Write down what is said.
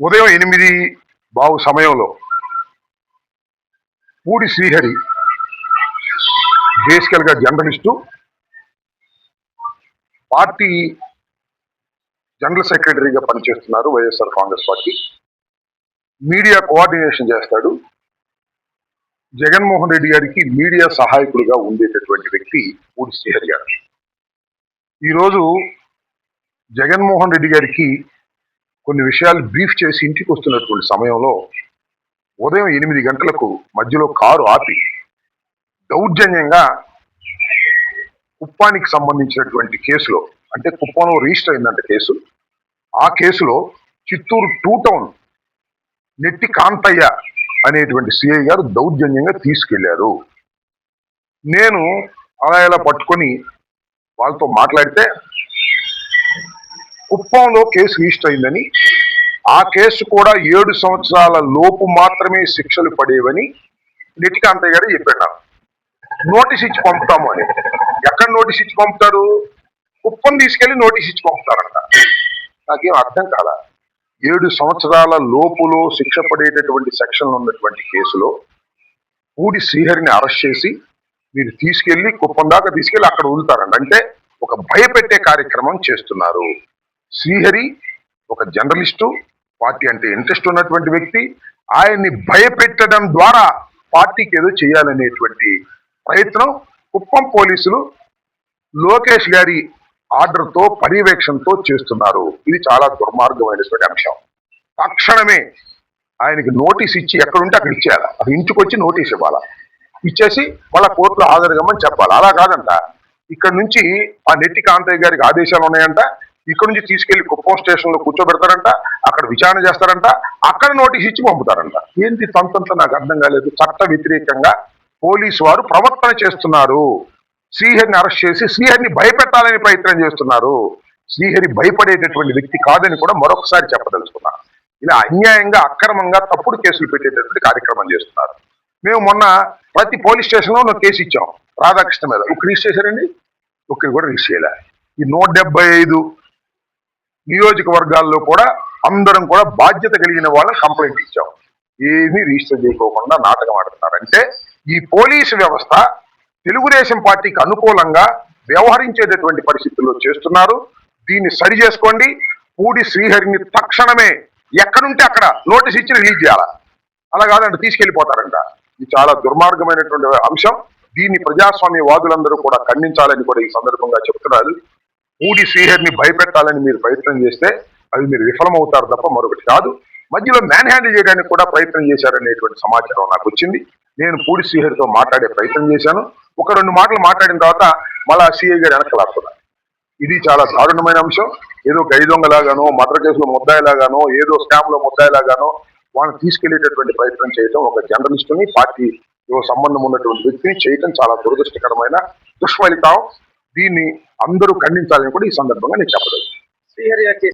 ఉదయం 8 సమయంలో పూడి శ్రీహరి బేసికల్గా జర్నలిస్టు, పార్టీ జనరల్ సెక్రటరీగా పనిచేస్తున్నారు YSR Congress party. Media coordination చేస్తాడు. జగన్మోహన్ రెడ్డి గారికి మీడియా సహాయకుడిగా ఉండేటటువంటి వ్యక్తి పూడి శ్రీహరి గారు. ఈరోజు జగన్మోహన్ రెడ్డి గారికి కొన్ని విషయాలు బ్రీఫ్ చేసి ఇంటికి వస్తున్నటువంటి సమయంలో ఉదయం 8 గంటలకు మధ్యలో కారు ఆపి దౌర్జన్యంగా కుప్పానికి సంబంధించినటువంటి కేసులో, అంటే కుప్పంలో రిజిస్టర్ అయిందంటే కేసు, ఆ కేసులో చిత్తూరు 2 టౌన్ నెట్టి కాంతయ్య అనేటువంటి సిఐ గారు దౌర్జన్యంగా తీసుకెళ్లారు. నేను అలా ఇలా పట్టుకొని వాళ్ళతో మాట్లాడితే కుప్పంలో కేసు రిజిస్టర్ అయిందని, ఆ కేసు కూడా 7 సంవత్సరాల లోపు మాత్రమే శిక్షలు పడేవని నెట్టి కాంతయ్య గారు చెప్పాడు. నోటీస్ ఇచ్చి పంపుతాము అని. ఎక్కడ నోటీస్ ఇచ్చి పంపుతారు? కుప్పం తీసుకెళ్లి నోటీస్ ఇచ్చి పంపుతారంట. నాకేం అర్థం కాల. 7 సంవత్సరాల లోపులో శిక్ష పడేటటువంటి సెక్షన్లు ఉన్నటువంటి కేసులో పూడి శ్రీహరిని అరెస్ట్ చేసి మీరు తీసుకెళ్లి కుప్పం దాకా తీసుకెళ్లి అక్కడ వదులుతారంట. అంటే ఒక భయపెట్టే కార్యక్రమం చేస్తున్నారు. శ్రీహరి ఒక జర్నలిస్టు, పార్టీ అంటే ఇంట్రెస్ట్ ఉన్నటువంటి వ్యక్తి. ఆయన్ని భయపెట్టడం ద్వారా పార్టీకి ఏదో చేయాలనేటువంటి ప్రయత్నం కుప్పం పోలీసులు లోకేష్ గారి ఆర్డర్తో, పర్యవేక్షణతో చేస్తున్నారు. ఇది చాలా దుర్మార్గమైనటువంటి అంశం. తక్షణమే ఆయనకి నోటీస్ ఇచ్చి ఎక్కడుంటే అక్కడ ఇచ్చేయాలి. అక్కడ ఇంటికి వచ్చి నోటీస్ ఇవ్వాలా, ఇచ్చేసి వాళ్ళ కోర్టులో హాజరుగమ్మని చెప్పాలి. అలా కాదంట, ఇక్కడ నుంచి ఆ నెట్టి కాంతయ్య గారికి ఆదేశాలు ఉన్నాయంట, ఇక్కడ నుంచి తీసుకెళ్లి కుప్పం స్టేషన్ లో కూర్చోబెడతారంట, అక్కడ విచారణ చేస్తారంట, అక్కడ నోటీస్ ఇచ్చి పంపుతారంట. ఏంటి తంతంతో నాకు అర్థం కాలేదు. చట్ట వ్యతిరేకంగా పోలీసు వారు ప్రవర్తన చేస్తున్నారు. శ్రీహరిని అరెస్ట్ చేసి శ్రీహరిని భయపెట్టాలని ప్రయత్నం చేస్తున్నారు. శ్రీహరి భయపడేటటువంటి వ్యక్తి కాదని కూడా మరొకసారి చెప్పదలుచుకున్నారు. ఇలా అన్యాయంగా, అక్రమంగా తప్పుడు కేసులు పెట్టేటటువంటి కార్యక్రమం చేస్తున్నారు. మేము మొన్న ప్రతి పోలీస్ స్టేషన్ లో కేసు ఇచ్చాం రాధాకృష్ణ మీద. ఒక రిజిస్టర్ చేశారండి, ఒక్కరి కూడా రిజిస్టర్ చేయలే. ఈ 175 నియోజకవర్గాల్లో కూడా అందరం కూడా బాధ్యత కలిగిన వాళ్ళని కంప్లైంట్ ఇచ్చాం. ఏమీ రిజిస్టర్ చేయకోకుండా నాటకం ఆడుతున్నారంటే ఈ పోలీసు వ్యవస్థ తెలుగుదేశం పార్టీకి అనుకూలంగా వ్యవహరించేటటువంటి పరిస్థితుల్లో చేస్తున్నారు. దీన్ని సరి చేసుకోండి. పూడి శ్రీహరిని తక్షణమే ఎక్కడుంటే అక్కడ నోటీస్ ఇచ్చి రిలీజ్ చేయాల. అలా కాదంటే తీసుకెళ్లిపోతారంట. ఇది చాలా దుర్మార్గమైనటువంటి అంశం. దీన్ని ప్రజాస్వామ్య వాదులందరూ కూడా ఖండించాలని కూడా ఈ సందర్భంగా చెప్తున్నారు. పూడి శ్రీహరిని భయపెట్టాలని మీరు ప్రయత్నం చేస్తే అది మీరు విఫలమవుతారు తప్ప మరొకటి కాదు. మధ్యలో మ్యాన్ హ్యాండిల్ చేయడానికి కూడా ప్రయత్నం చేశారనేటువంటి సమాచారం నాకు వచ్చింది. నేను పూడి శ్రీహరితో మాట్లాడే ప్రయత్నం చేశాను. 1-2 మాటలు మాట్లాడిన తర్వాత మళ్ళా సిఐ గారు వెనకలాడుతున్నారు. ఇది చాలా దారుణమైన అంశం. ఏదో గై దొంగలాగానో, మర్డర్ కేసులో ముద్దాయిలాగానో, ఏదో స్కామ్ లో ముద్దాయిలాగానో వాళ్ళని తీసుకెళ్లేటటువంటి ప్రయత్నం చేయటం, ఒక జర్నలిస్టుని, పార్టీ సంబంధం ఉన్నటువంటి వ్యక్తిని చేయటం చాలా దురదృష్టకరమైన దుష్ఫలితం. దీన్ని అందరూ ఖండించాలని కూడా ఈ సందర్భంగా నేను చెప్పదలుచుకున్నాను.